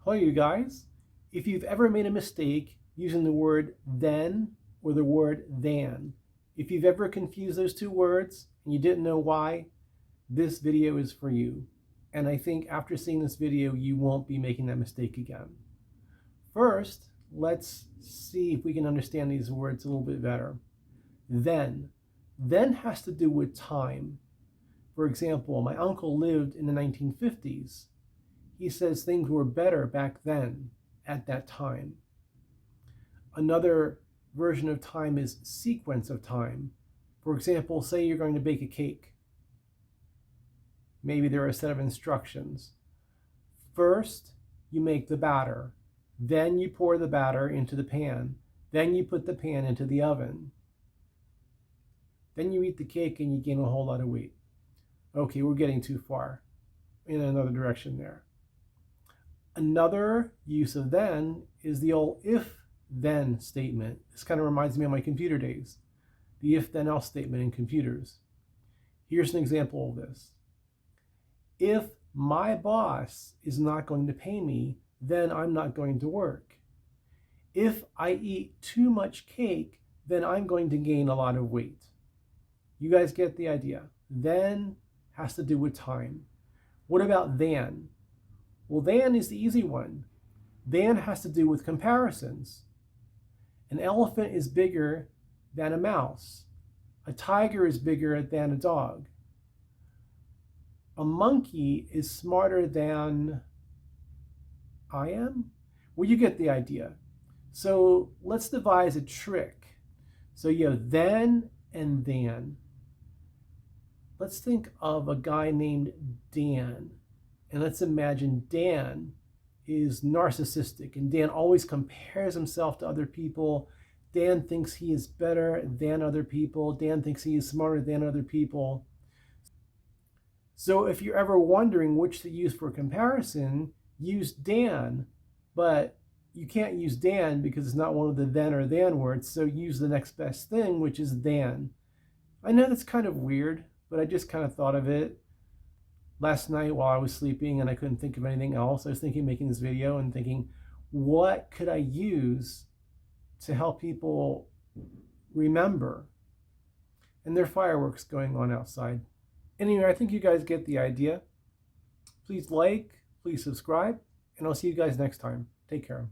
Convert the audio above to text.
Hello, you guys. If you've ever made a mistake using the word then or the word than, if you've ever confused those two words and you didn't know why, this video is for you. And I think after seeing this video, you won't be making that mistake again. First, let's see if we can understand these words a little bit better. Then. Then has to do with time. For example, my uncle lived in the 1950s. He says things were better back then, at that time. Another version of time is sequence of time. For example, say you're going to bake a cake. Maybe there are a set of instructions. First, you make the batter. Then you pour the batter into the pan. Then you put the pan into the oven. Then you eat the cake and you gain a whole lot of weight. Okay, we're getting too far in another direction there. Another use of then is the old if-then statement. This kind of reminds me of my computer days. The if-then-else statement in computers. Here's an example of this. If my boss is not going to pay me, then I'm not going to work. If I eat too much cake, then I'm going to gain a lot of weight. You guys get the idea. Then has to do with time. What about than? Well, than is the easy one. Than has to do with comparisons. An elephant is bigger than a mouse. A tiger is bigger than a dog. A monkey is smarter than I am? Well, you get the idea. So let's devise a trick. So you have then and than. Let's think of a guy named Dan. And let's imagine Dan is narcissistic and Dan always compares himself to other people. Dan thinks he is better than other people. Dan thinks he is smarter than other people. So if you're ever wondering which to use for comparison, use Dan, but you can't use Dan because it's not one of the then or than words, so use the next best thing, which is than. I know that's kind of weird, but I just kind of thought of it last night while I was sleeping and I couldn't think of anything else. I was thinking of making this video and thinking, what could I use to help people remember? And there are fireworks going on outside. Anyway, I think you guys get the idea. Please like, please subscribe, and I'll see you guys next time. Take care.